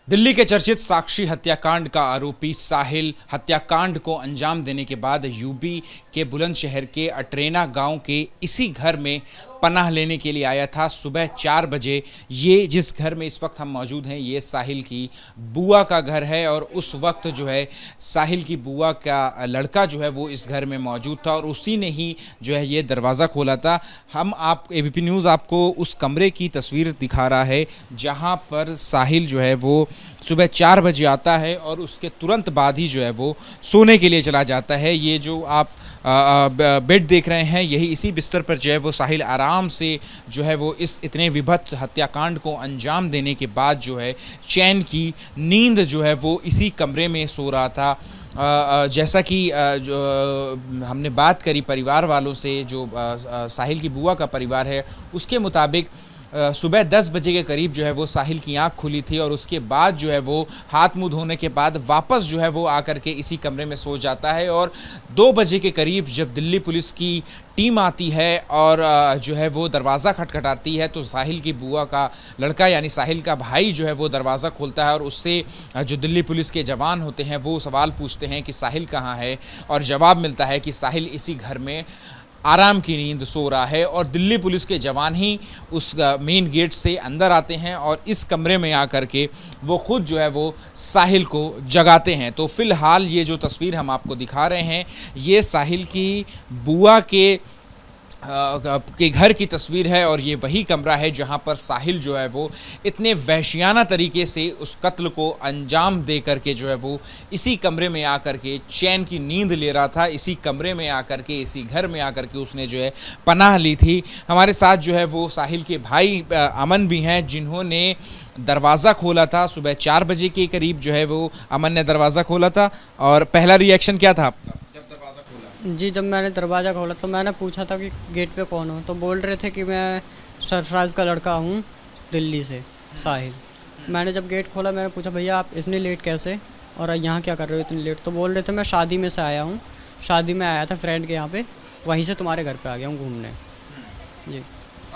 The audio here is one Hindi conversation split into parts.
दिल्ली के चर्चित साक्षी हत्याकांड का आरोपी साहिल हत्याकांड को अंजाम देने के बाद यूपी के बुलंदशहर के अटरेना गांव के इसी घर में पनाह लेने के लिए आया था। सुबह 4 बजे ये जिस घर में इस वक्त हम मौजूद हैं ये साहिल की बुआ का घर है और उस वक्त जो है साहिल की बुआ का लड़का जो है वो इस घर में मौजूद था और उसी ने ही जो है ये दरवाज़ा खोला था। हम आप एबीपी न्यूज़ आपको उस कमरे की तस्वीर दिखा रहा है जहां पर साहिल जो है वो सुबह 4 बजे आता है और उसके तुरंत बाद ही जो है वो सोने के लिए चला जाता है। ये जो आप बेड देख रहे हैं यही इसी बिस्तर पर जो है वो साहिल आराम से जो है वो इस इतने विभत्स हत्याकांड को अंजाम देने के बाद जो है चैन की नींद जो है वो इसी कमरे में सो रहा था। जैसा कि जो हमने बात करी परिवार वालों से, जो साहिल की बुआ का परिवार है उसके मुताबिक सुबह 10 बजे के करीब जो है वो साहिल की आंख खुली थी और उसके बाद जो है वो हाथ मुंह धोने के बाद वापस जो है वो आकर के इसी कमरे में सो जाता है। और 2 बजे के करीब जब दिल्ली पुलिस की टीम आती है और जो है वो दरवाज़ा खटखटाती है तो साहिल की बुआ का लड़का यानी साहिल का भाई जो है वो दरवाज़ा खोलता है और उससे जो दिल्ली पुलिस के जवान होते हैं वो सवाल पूछते हैं कि साहिल कहाँ है, और जवाब मिलता है कि साहिल इसी घर में आराम की नींद सो रहा है। और दिल्ली पुलिस के जवान ही उस मेन गेट से अंदर आते हैं और इस कमरे में आकर के वो खुद जो है वो साहिल को जगाते हैं। तो फिलहाल ये जो तस्वीर हम आपको दिखा रहे हैं ये साहिल की बुआ के घर की तस्वीर है और ये वही कमरा है जहां पर साहिल जो है वो इतने वहशियाना तरीके से उस कत्ल को अंजाम दे करके जो है वो इसी कमरे में आकर के चैन की नींद ले रहा था। इसी कमरे में आकर के, इसी घर में आकर के उसने जो है पनाह ली थी। हमारे साथ जो है वो साहिल के भाई अमन भी हैं जिन्होंने दरवाज़ा खोला था। सुबह 4 बजे के करीब जो है वो अमन ने दरवाज़ा खोला था और पहला रिएक्शन क्या था आपका जब दरवाज़ा खोला? जी, जब मैंने दरवाज़ा खोला तो मैंने पूछा था कि गेट पे कौन हो, तो बोल रहे थे कि मैं सरफराज का लड़का हूँ दिल्ली से, साहिल। मैंने जब गेट खोला मैंने पूछा भैया आप इतनी लेट कैसे और यहाँ क्या कर रहे हो इतनी लेट? तो बोल रहे थे मैं शादी में से आया हूँ, शादी में आया था फ्रेंड के यहाँ पे, वहीं से तुम्हारे घर पे आ गया हूँ घूमने। जी।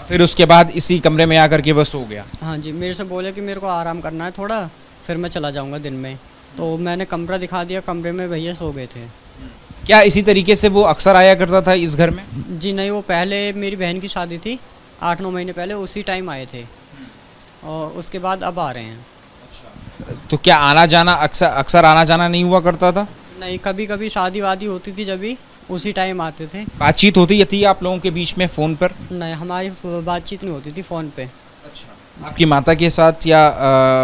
फिर उसके बाद इसी कमरे में आकर के वो सो गया? हाँ जी, मेरे से बोले कि मेरे को आराम करना है थोड़ा, फिर मैं चला जाऊँगा दिन में। तो मैंने कमरा दिखा दिया, कमरे में भैया सो गए थे। क्या इसी तरीके से वो अक्सर आया करता था इस घर में? जी नहीं, वो पहले मेरी बहन की शादी थी 8-9 महीने पहले, उसी टाइम आए थे और उसके बाद अब आ रहे हैं। तो क्या आना जाना अक्सर आना जाना नहीं हुआ करता था? नहीं, कभी कभी शादी वादी होती थी जब भी उसी टाइम आते थे। बातचीत होती थी आप लोगों के बीच में फ़ोन पर? नहीं, हमारी बातचीत नहीं होती थी फ़ोन पे। अच्छा। आपकी माता के साथ या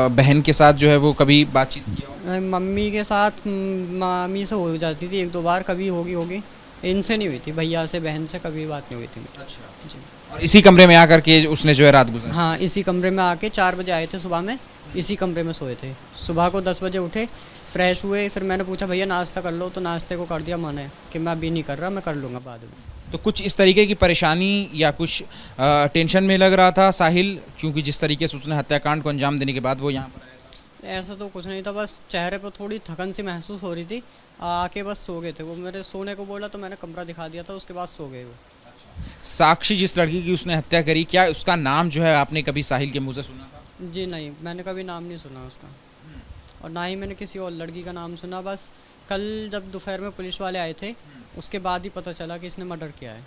बहन के साथ जो है वो कभी बातचीत किया हो? नहीं, मम्मी के साथ मामी से हो जाती थी 1-2 बार, कभी होगी, इनसे नहीं हुई थी, भैया से बहन से कभी बात नहीं हुई थी मेरी। अच्छा। जी और इसी कमरे में आकर के उसने जो है रात गुजारी? हाँ, इसी कमरे में आके 4 बजे आए थे सुबह में, इसी कमरे में सोए थे। सुबह को 10 बजे उठे, फ्रेश हुए, फिर मैंने पूछा भैया नाश्ता कर लो, तो नाश्ते को कर दिया मैंने कि मैं अभी नहीं कर रहा, मैं कर लूँगा बाद में। तो कुछ इस तरीके की परेशानी या कुछ टेंशन में लग रहा था साहिल, क्योंकि जिस तरीके से उसने हत्याकांड को अंजाम देने के बाद वो यहाँ पर आया था? ऐसा तो कुछ नहीं था, बस चेहरे पर थोड़ी थकन सी महसूस हो रही थी, आके बस सो गए थे। वो मेरे सोने को बोला तो मैंने कमरा दिखा दिया था, उसके बाद सो गए वो। साक्षी जिस लड़की की उसने हत्या करी, क्या उसका नाम जो है आपने कभी साहिल के मुंह से सुना था? जी नहीं, मैंने कभी नाम नहीं सुना उसका, और ना ही मैंने किसी और लड़की का नाम सुना। बस कल जब दोपहर में पुलिस वाले आए थे उसके बाद ही पता चला कि इसने मर्डर किया है।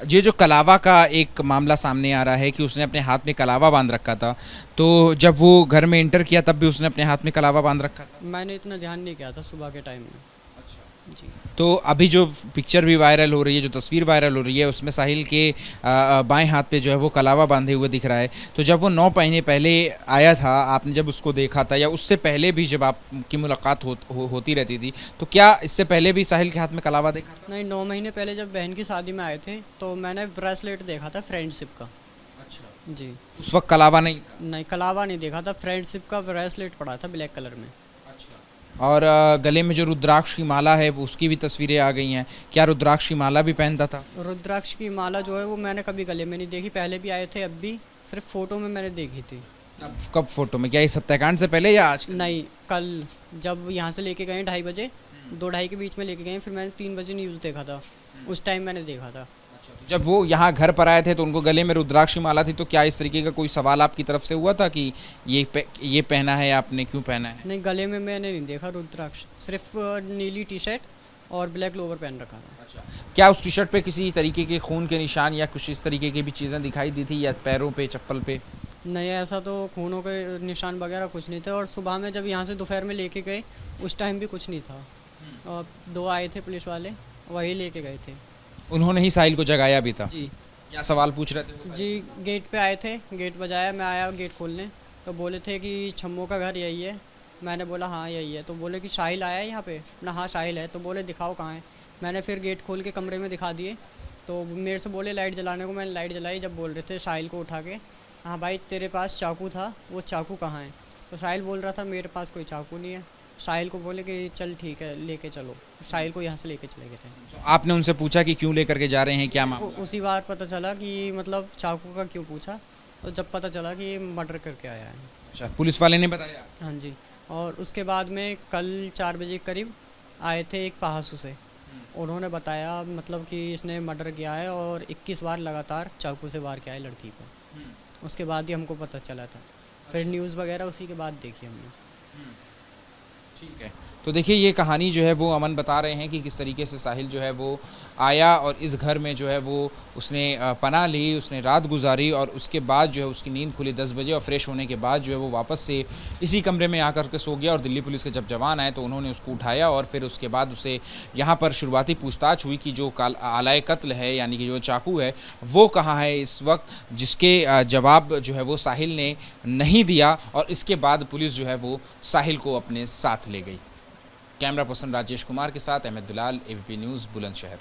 ये जो कलावा का एक मामला सामने आ रहा है कि उसने अपने हाथ में कलावा बांध रखा था, तो जब वो घर में एंटर किया तब भी उसने अपने हाथ में कलावा बांध रखा था? मैंने इतना ध्यान नहीं किया था सुबह के टाइम में। जी। तो अभी जो पिक्चर भी वायरल हो रही है, जो तस्वीर वायरल हो रही है, उसमें साहिल के बाएं हाथ पे जो है वो कलावा बांधे हुए दिख रहा है। तो जब वो 9 महीने पहले आया था, आपने जब उसको देखा था या उससे पहले भी जब आपकी मुलाकात होती रहती थी, तो क्या इससे पहले भी साहिल के हाथ में कलावा देखा था? नहीं, 9 महीने पहले जब बहन की शादी में आए थे तो मैंने ब्रेसलेट देखा था फ्रेंडशिप का। अच्छा। जी। उस वक्त कलावा नहीं था? नहीं, कलावा नहीं देखा था, फ्रेंडशिप का ब्रेसलेट पड़ा था ब्लैक कलर में। और गले में जो रुद्राक्ष की माला है वो उसकी भी तस्वीरें आ गई हैं। क्या रुद्राक्ष की माला भी पहनता था? रुद्राक्ष की माला जो है वो मैंने कभी गले में नहीं देखी, पहले भी आए थे, अब भी सिर्फ फोटो में मैंने देखी थी। कब फोटो में? क्या इस हत्याकांड से पहले या आज? नहीं, कल जब यहाँ से लेके गए 2:30 बजे, 2-2:30 के बीच में लेके गए, फिर मैंने 3 बजे न्यूज़ देखा था, उस टाइम मैंने देखा था। जब वो यहाँ घर पर आए थे तो उनको गले में रुद्राक्ष की माला थी, तो क्या इस तरीके का कोई सवाल आपकी तरफ से हुआ था कि ये पहना है आपने, क्यों पहना है? नहीं, गले में मैंने नहीं देखा रुद्राक्ष, सिर्फ नीली टी शर्ट और ब्लैक लोवर पहन रखा था। अच्छा, क्या उस टी शर्ट पे किसी तरीके के खून के निशान या कुछ इस तरीके की भी चीज़ें दिखाई दी थी, या पैरों पे, चप्पल पे? नहीं, ऐसा तो खूनों के निशान वगैरह कुछ नहीं थे। और सुबह में जब यहाँ से दोपहर में लेके गए उस टाइम भी कुछ नहीं था। और 2 आए थे पुलिस वाले, वही लेके गए थे। उन्होंने ही साहिल को जगाया भी था? जी क्या सवाल पूछ रहे थे वो? जी, गेट पे आए थे, गेट बजाया, मैं आया गेट खोलने, तो बोले थे कि छम्मो का घर यही है। मैंने बोला हाँ यही है। तो बोले कि साहिल आया है यहाँ पे? ना हाँ साहिल है। तो बोले दिखाओ कहाँ है। मैंने फिर गेट खोल के कमरे में दिखा दिए, तो मेरे से बोले लाइट जलाने को। मैंने लाइट जलाई, जब बोल रहे थे साहिल को उठा के, हाँ भाई तेरे पास चाकू था, वो चाकू कहाँ है? तो साहिल बोल रहा था मेरे पास कोई चाकू नहीं है। साहिल को बोले कि चल ठीक है लेके चलो, साहिल को यहाँ से लेके चले गए थे। तो आपने उनसे पूछा कि क्यों लेकर के जा रहे हैं, क्या मामला? उसी बार पता चला कि मतलब चाकू का क्यों पूछा, तो जब पता चला कि मर्डर करके आया है। अच्छा, पुलिस वाले ने बताया? हाँ जी। और उसके बाद में कल 4 बजे के करीब आए थे एक पहासू से, उन्होंने बताया मतलब कि इसने मर्डर किया है और 21 बार लगातार चाकू से वार किया है लड़की को। उसके बाद ही हमको पता चला था, फिर न्यूज़ वगैरह उसी के बाद देखी हमने। ठीक है, तो देखिए ये कहानी जो है वो अमन बता रहे हैं कि किस तरीके से साहिल जो है वो आया और इस घर में जो है वो उसने पनाह ली, उसने रात गुजारी और उसके बाद जो है उसकी नींद खुली 10 बजे और फ्रेश होने के बाद जो है वो वापस से इसी कमरे में आकर के सो गया। और दिल्ली पुलिस के जब जवान आए तो उन्होंने उसको उठाया और फिर उसके बाद उसे यहाँ पर शुरुआती पूछताछ हुई कि जो आलाए कत्ल है यानी कि जो चाकू है वो कहाँ है इस वक्त, जिसके जवाब जो है वो साहिल ने नहीं दिया और इसके बाद पुलिस जो है वो साहिल को अपने साथ ले गई। कैमरा पर्सन राजेश कुमार के साथ अहमद बिलाल, एबीपी न्यूज़, बुलंदशहर।